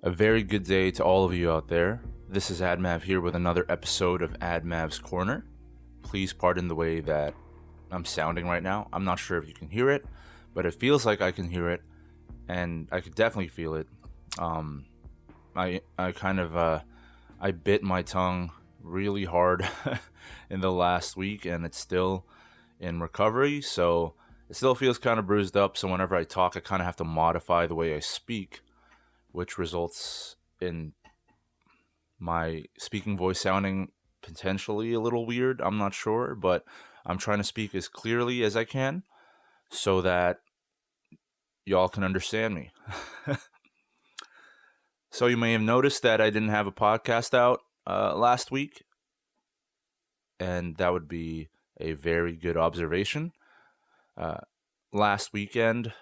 A very good day to all of you out there. This is Admav here with another episode of Admav's Corner. Please pardon the way that I'm sounding right now. I'm not sure if you can hear it, but it feels like I can hear it, and I could definitely feel it. I bit my tongue really hard in the last week, and it's still in recovery, so it still feels kind of bruised up. So whenever I talk, I kind of have to modify the way I speak, which results in my speaking voice sounding potentially a little weird. I'm not sure, but I'm trying to speak as clearly as I can so that y'all can understand me. So you may have noticed that I didn't have a podcast out last week, and that would be a very good observation. Last weekend,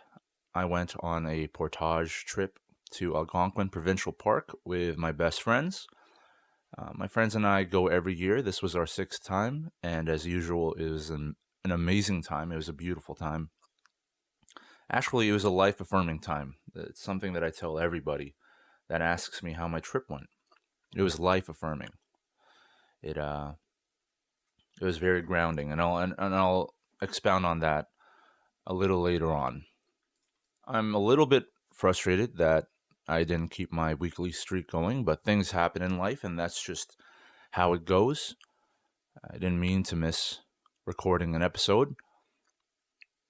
I went on a portage trip to Algonquin Provincial Park with my best friends. My friends and I go every year. This was our 6th time, and as usual, it was an amazing time. It was a beautiful time. Actually, it was a life-affirming time. It's something that I tell everybody that asks me how my trip went. It was life-affirming. It was very grounding, and I'll expound on that a little later on. I'm a little bit frustrated that I didn't keep my weekly streak going, but things happen in life, and that's just how it goes. I didn't mean to miss recording an episode,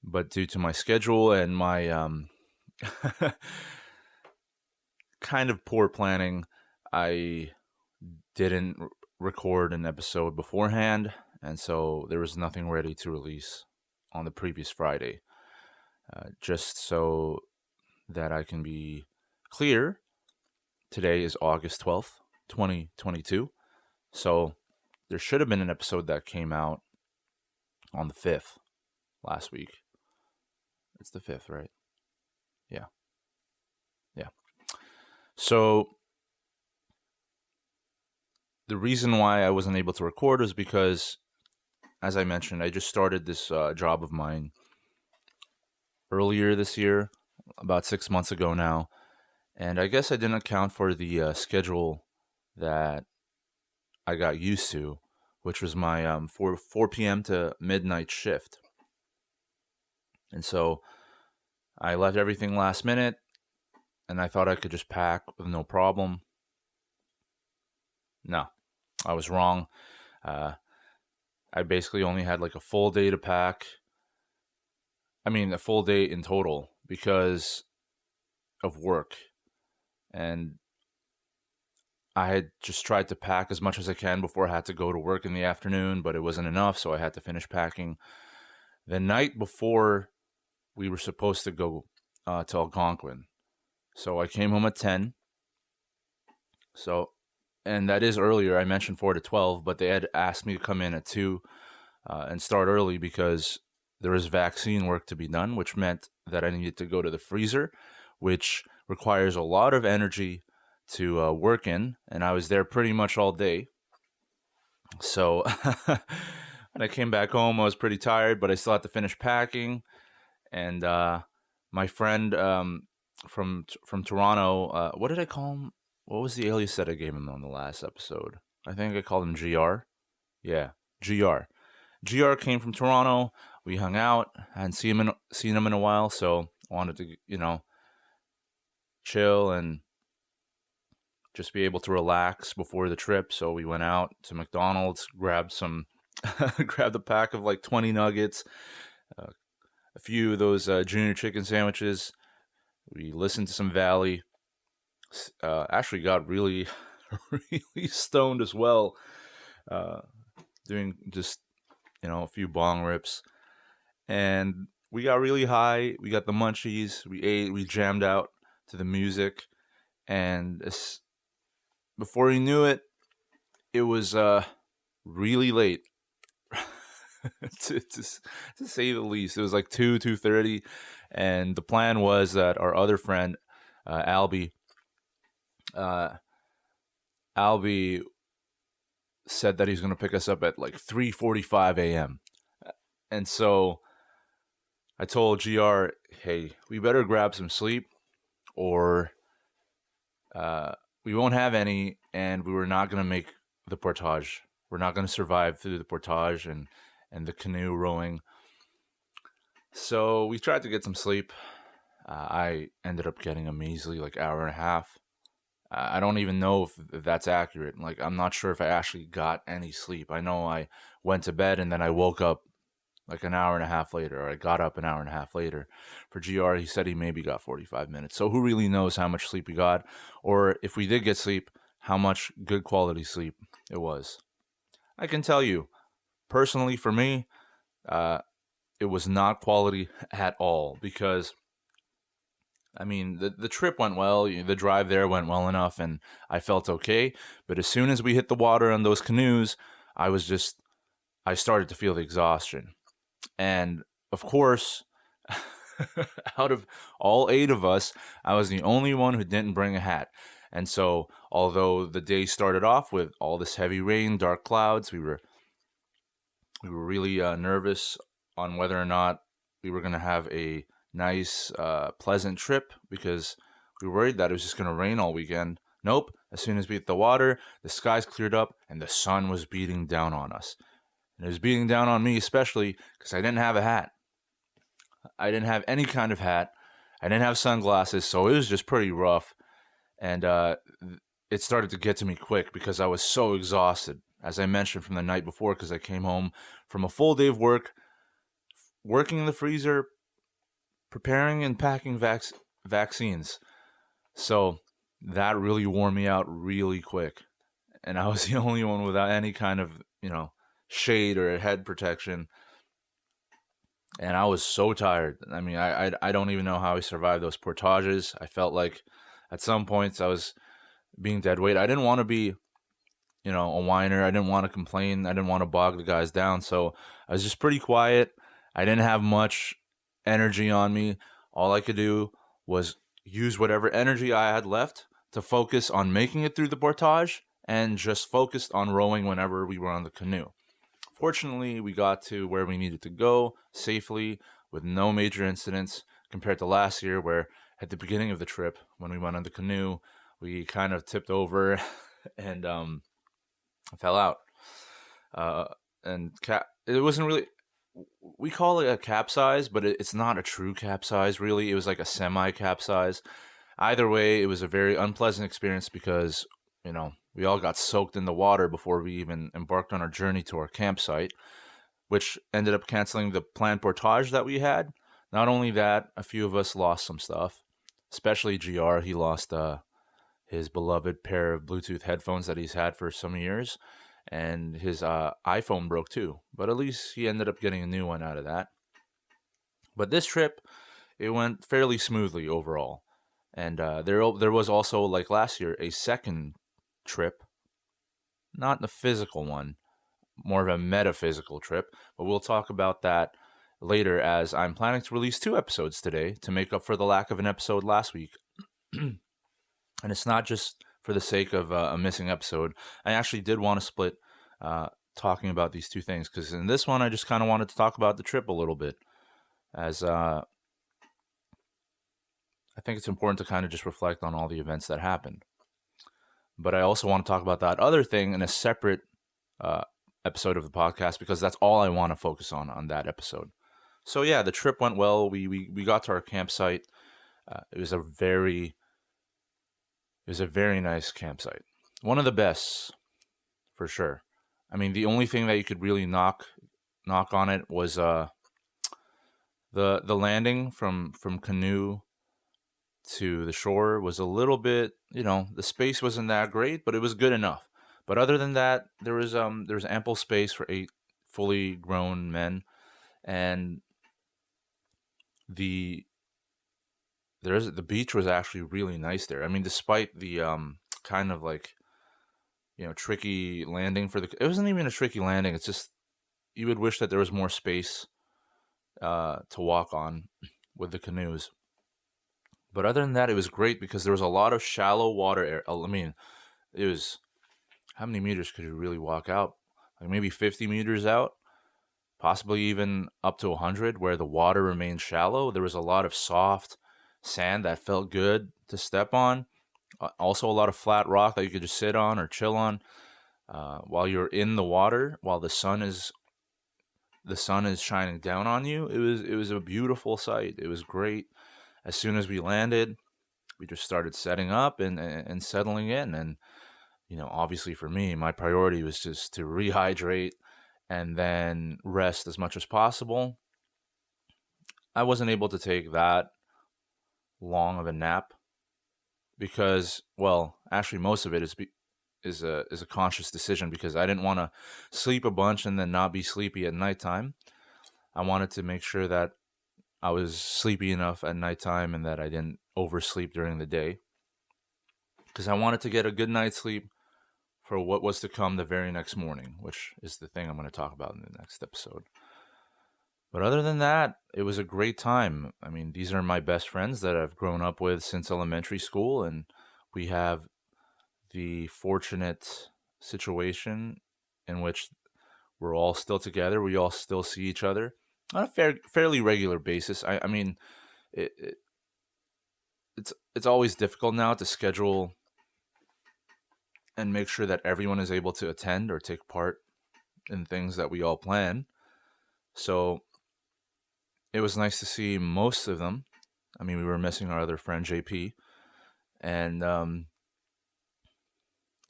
but due to my schedule and my kind of poor planning, I didn't record an episode beforehand, and so there was nothing ready to release on the previous Friday. Just so that I can be clear, today is August 12th, 2022, so there should have been an episode that came out on the 5th last week. It's the 5th, right? Yeah. So the reason why I wasn't able to record is because, as I mentioned, I just started this job of mine earlier this year, about 6 months ago now, and I guess I didn't account for the schedule that I got used to, which was my 4 p.m. to midnight shift. And so I left everything last minute, and I thought I could just pack with no problem. No, I was wrong. I basically only had like a full day to pack. I mean, a full day in total because of work. And I had just tried to pack as much as I can before I had to go to work in the afternoon, but it wasn't enough, so I had to finish packing the night before we were supposed to go to Algonquin. So I came home at 10. And that is earlier. I mentioned 4 to 12, but they had asked me to come in at 2 and start early because there was vaccine work to be done, which meant that I needed to go to the freezer, which requires a lot of energy to work in, and I was there pretty much all day. So when I came back home, I was pretty tired, but I still had to finish packing. And my friend from Toronto, what did I call him? What was the alias that I gave him on the last episode? I think I called him GR. Yeah, GR. GR came from Toronto. We hung out. I hadn't seen him in a while, so wanted to, chill and just be able to relax before the trip. So we went out to McDonald's, grabbed a pack of like 20 nuggets, a few of those junior chicken sandwiches. We listened to some Valley. Actually got really, really stoned as well. Doing just, a few bong rips. And we got really high. We got the munchies. We ate. We jammed out to the music. And before you knew it, it was really late. to say the least. It was like 2:30, and the plan was that our other friend, Albie said that he's going to pick us up at like 3:45 a.m. And so I told GR, hey, we better grab some sleep or we won't have any, and we were not going to make the portage. We're not going to survive through the portage and the canoe rowing. So we tried to get some sleep. I ended up getting a measly hour and a half. I don't even know if that's accurate. I'm not sure if I actually got any sleep. I know I went to bed and then I woke up an hour and a half later, or I got up an hour and a half later. For GR, he said he maybe got 45 minutes. So who really knows how much sleep we got, or if we did get sleep, how much good quality sleep it was. I can tell you, personally, for me, it was not quality at all, because the trip went well. The drive there went well enough, and I felt okay. But as soon as we hit the water on those canoes, I started to feel the exhaustion. And of course, out of all 8 of us, I was the only one who didn't bring a hat. And so, although the day started off with all this heavy rain, dark clouds, we were really nervous on whether or not we were going to have a nice, pleasant trip, because we were worried that it was just going to rain all weekend. Nope. As soon as we hit the water, the skies cleared up and the sun was beating down on us. And it was beating down on me especially because I didn't have a hat. I didn't have any kind of hat. I didn't have sunglasses, so it was just pretty rough. And it started to get to me quick because I was so exhausted, as I mentioned, from the night before, because I came home from a full day of work, working in the freezer, preparing and packing vaccines. So that really wore me out really quick. And I was the only one without any kind of, shade or head protection. And I was so tired. I don't even know how I survived those portages. I felt like at some points I was being dead weight. I didn't want to be, a whiner. I didn't want to complain. I didn't want to bog the guys down. So I was just pretty quiet. I didn't have much energy on me. All I could do was use whatever energy I had left to focus on making it through the portage, and just focused on rowing whenever we were on the canoe. Fortunately, we got to where we needed to go safely with no major incidents, compared to last year, where at the beginning of the trip, when we went on the canoe, we kind of tipped over and fell out. It wasn't really, we call it a capsize, but it's not a true capsize, really. It was like a semi-capsize. Either way, it was a very unpleasant experience because, we all got soaked in the water before we even embarked on our journey to our campsite, which ended up canceling the planned portage that we had. Not only that, a few of us lost some stuff, especially GR. He lost his beloved pair of Bluetooth headphones that he's had for some years, and his iPhone broke too. But at least he ended up getting a new one out of that. But this trip, it went fairly smoothly overall. And there was also, like last year, a second trip, not the physical one, more of a metaphysical trip, but we'll talk about that later, as I'm planning to release 2 episodes today to make up for the lack of an episode last week. And it's not just for the sake of a missing episode. I actually did want to split talking about these 2 things, because in this one I just kind of wanted to talk about the trip a little bit, as I think it's important to kind of just reflect on all the events that happened. But I also want to talk about that other thing in a separate episode of the podcast, because that's all I want to focus on that episode. So yeah, the trip went well. We got to our campsite. It was a very nice campsite. One of the best, for sure. The only thing that you could really knock on it was the landing from canoe to the shore was a little bit, the space wasn't that great, but it was good enough. But other than that, there was ample space for 8 fully grown men, and the beach was actually really nice there. Despite the kind of tricky landing it wasn't even a tricky landing. It's just you would wish that there was more space to walk on with the canoes. But other than that, it was great because there was a lot of shallow water area. It was, how many meters could you really walk out? Maybe 50 meters out, possibly even up to 100, where the water remained shallow. There was a lot of soft sand that felt good to step on. Also, a lot of flat rock that you could just sit on or chill on while you're in the water, while the sun is shining down on you. It was a beautiful sight. It was great. As soon as we landed, we just started setting up and settling in. And obviously for me, my priority was just to rehydrate and then rest as much as possible. I wasn't able to take that long of a nap because, well, actually most of it is a conscious decision because I didn't want to sleep a bunch and then not be sleepy at nighttime. I wanted to make sure that I was sleepy enough at nighttime and that I didn't oversleep during the day because I wanted to get a good night's sleep for what was to come the very next morning, which is the thing I'm going to talk about in the next episode. But other than that, it was a great time. I mean, these are my best friends that I've grown up with since elementary school, and we have the fortunate situation in which we're all still together. We all still see each other on a fairly regular basis. I mean, it, it's always difficult now to schedule and make sure that everyone is able to attend or take part in things that we all plan. So it was nice to see most of them. I mean, we were missing our other friend JP and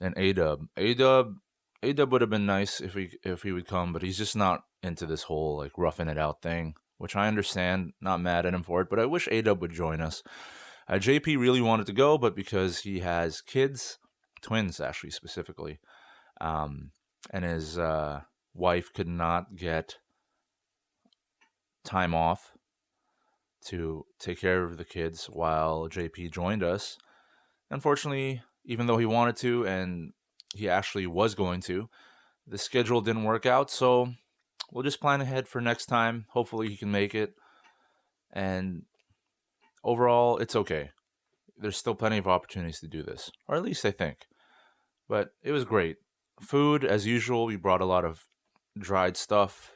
Adub. Adub would have been nice if he would come, but he's just not into this whole like roughing it out thing, which I understand. Not mad at him for it, but I wish Adub would join us. JP really wanted to go, but because he has kids, twins actually specifically, and his wife could not get time off to take care of the kids while JP joined us. Unfortunately, even though he wanted to and he actually was going to, the schedule didn't work out, so we'll just plan ahead for next time. Hopefully he can make it. And overall, it's okay. There's still plenty of opportunities to do this, or at least I think. But it was great. Food, as usual, we brought a lot of dried stuff,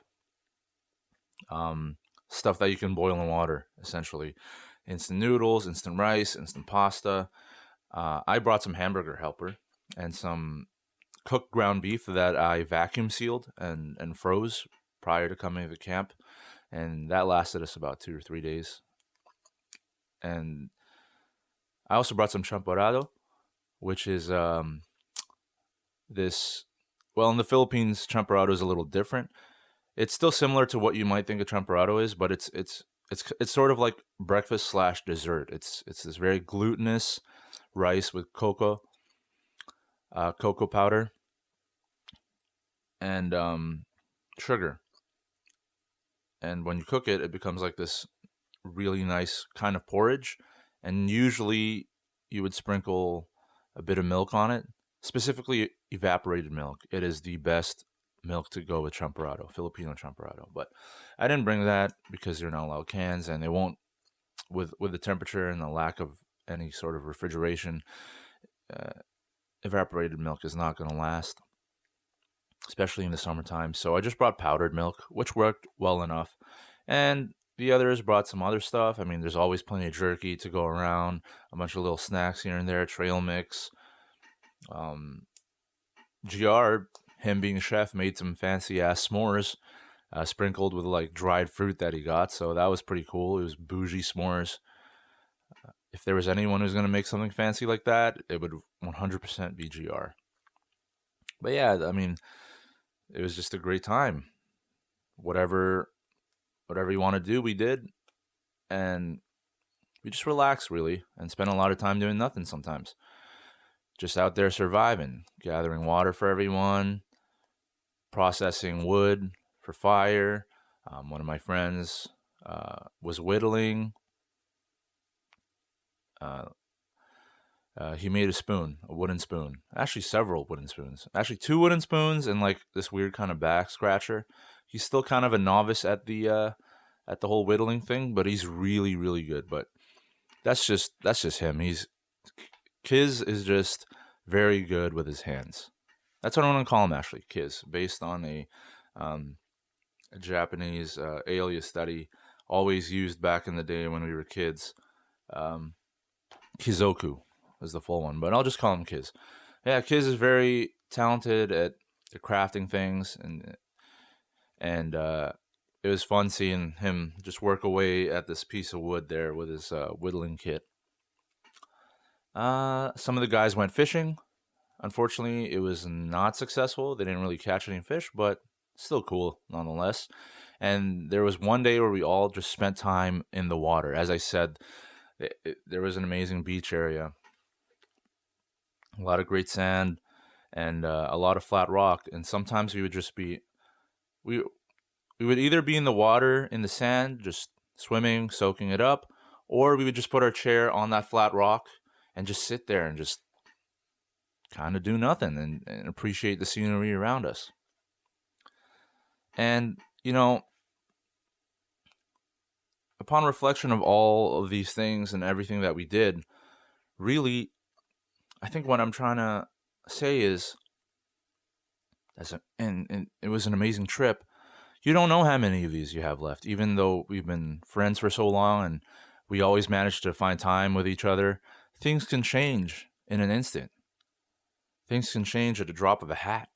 stuff that you can boil in water, essentially. Instant noodles, instant rice, instant pasta. I brought some hamburger helper and some cooked ground beef that I vacuum sealed and froze prior to coming to the camp. And that lasted us about 2 or 3 days. And I also brought some champorado, which is this. Well, in the Philippines, champorado is a little different. It's still similar to what you might think a champorado is, but it's sort of like breakfast slash dessert. It's this very glutinous rice with cocoa powder, and sugar. And when you cook it, it becomes like this really nice kind of porridge. And usually you would sprinkle a bit of milk on it, specifically evaporated milk. It is the best milk to go with champorado, Filipino champorado. But I didn't bring that because they're not allowed cans, and they won't, with the temperature and the lack of any sort of refrigeration, evaporated milk is not going to last, especially in the summertime. So I just brought powdered milk, which worked well enough. And the others brought some other stuff. I mean, there's always plenty of jerky to go around, a bunch of little snacks here and there, trail mix. GR, him being a chef, made some fancy ass s'mores, sprinkled with like dried fruit that he got. So that was pretty cool. It was bougie s'mores. If there was anyone who's going to make something fancy like that, it would 100% be GR. But yeah, I mean, it was just a great time. Whatever you want to do, we did. And we just relaxed, really, and spent a lot of time doing nothing sometimes. Just out there surviving, gathering water for everyone, processing wood for fire. One of my friends was whittling. He made a wooden spoon. Actually, several wooden spoons. Actually, 2 wooden spoons and like this weird kind of back scratcher. He's still kind of a novice at the whole whittling thing, but he's really, really good. But that's just him. Kiz is just very good with his hands. That's what I'm gonna call him, actually, Kiz, based on a Japanese alias that he always used back in the day when we were kids. Kizoku. is the full one, but I'll just call him Kiz. Yeah, Kiz is very talented at crafting things, and it was fun seeing him just work away at this piece of wood there with his whittling kit. Some of the guys went fishing. Unfortunately, it was not successful. They didn't really catch any fish, but still cool nonetheless. And there was one day where we all just spent time in the water. As I said, there was an amazing beach area, a lot of great sand, and a lot of flat rock. And sometimes we would just be we we would either be in the water in the sand, just swimming, soaking it up, or we would just put our chair on that flat rock and just sit there and just kind of do nothing and appreciate the scenery around us. And, upon reflection of all of these things and everything that we did, really, I think what I'm trying to say is, and it was an amazing trip. You don't know how many of these you have left, even though we've been friends for so long and we always manage to find time with each other. Things can change in an instant. Things can change at a drop of a hat.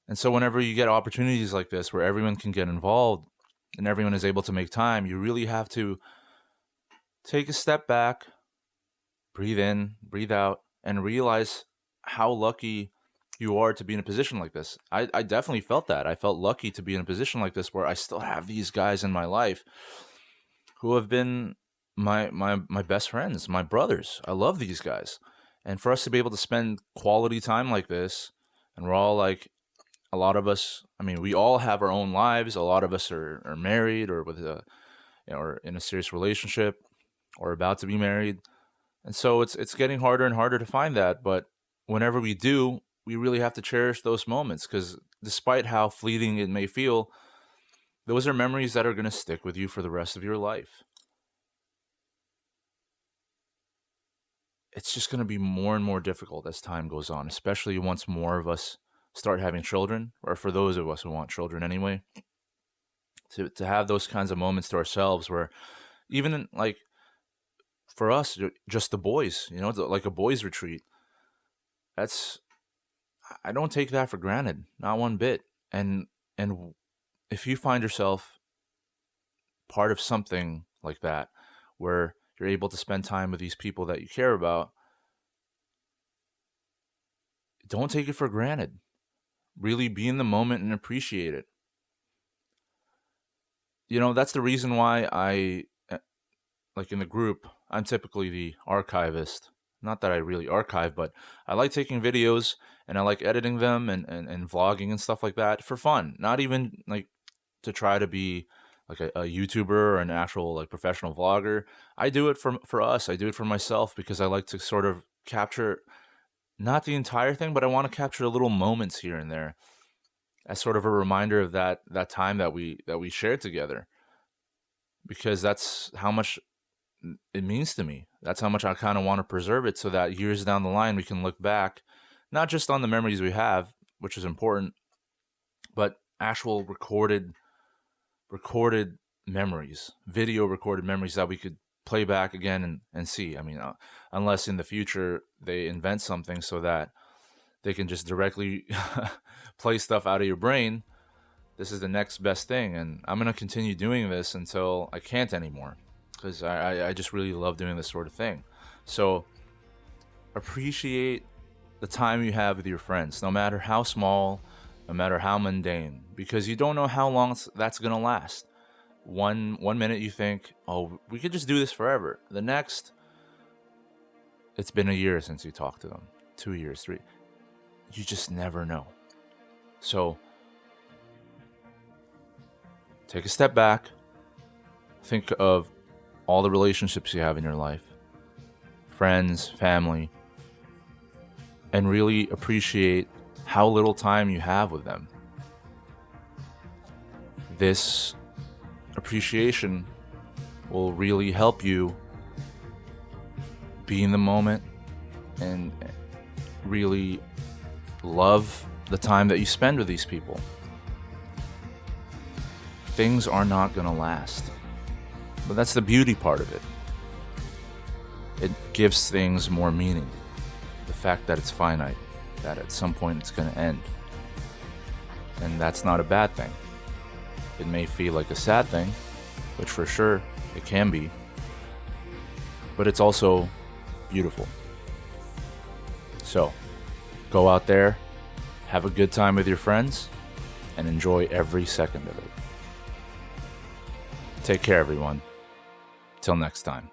And so whenever you get opportunities like this where everyone can get involved and everyone is able to make time, you really have to take a step back, breathe in, breathe out, and realize how lucky you are to be in a position like this. I definitely felt that. I felt lucky to be in a position like this where I still have these guys in my life who have been my best friends, my brothers. I love these guys. And for us to be able to spend quality time like this, and we're all like, a lot of us, we all have our own lives. A lot of us are married or with or in a serious relationship or about to be married. And so it's getting harder and harder to find that. But whenever we do, we really have to cherish those moments, because despite how fleeting it may feel, those are memories that are going to stick with you for the rest of your life. It's just going to be more and more difficult as time goes on, especially once more of us start having children, or for those of us who want children anyway, to have those kinds of moments to ourselves where even like for us, just the boys, like a boys retreat. I don't take that for granted, not one bit. And if you find yourself part of something like that, where you're able to spend time with these people that you care about, don't take it for granted. Really be in the moment and appreciate it. That's the reason why I, like in the group, I'm typically the archivist. Not that I really archive, but I like taking videos and I like editing them and vlogging and stuff like that for fun. Not even like to try to be like a YouTuber or an actual like professional vlogger. I do it for us. I do it for myself because I like to sort of capture not the entire thing, but I want to capture little moments here and there as sort of a reminder of that time that we shared together, because that's how much it means to me. That's how much I kind of want to preserve it, so that years down the line we can look back not just on the memories we have, which is important, but actual recorded memories, video recorded memories that we could play back again and see. Unless in the future they invent something so that they can just directly play stuff out of your brain, this is the next best thing. And I'm going to continue doing this until I can't anymore, because I just really love doing this sort of thing. So appreciate the time you have with your friends, no matter how small, no matter how mundane, because you don't know how long that's going to last. One minute you think, oh, we could just do this forever. The next, it's been a year since you talked to them. 2 years, 3. You just never know. So take a step back. Think of all the relationships you have in your life, friends, family, and really appreciate how little time you have with them. This appreciation will really help you be in the moment and really love the time that you spend with these people. Things are not going to last, but that's the beauty part of it. It gives things more meaning. The fact that it's finite, that at some point it's going to end. And that's not a bad thing. It may feel like a sad thing, which for sure it can be, but it's also beautiful. So, go out there, have a good time with your friends, and enjoy every second of it. Take care, everyone. Till next time.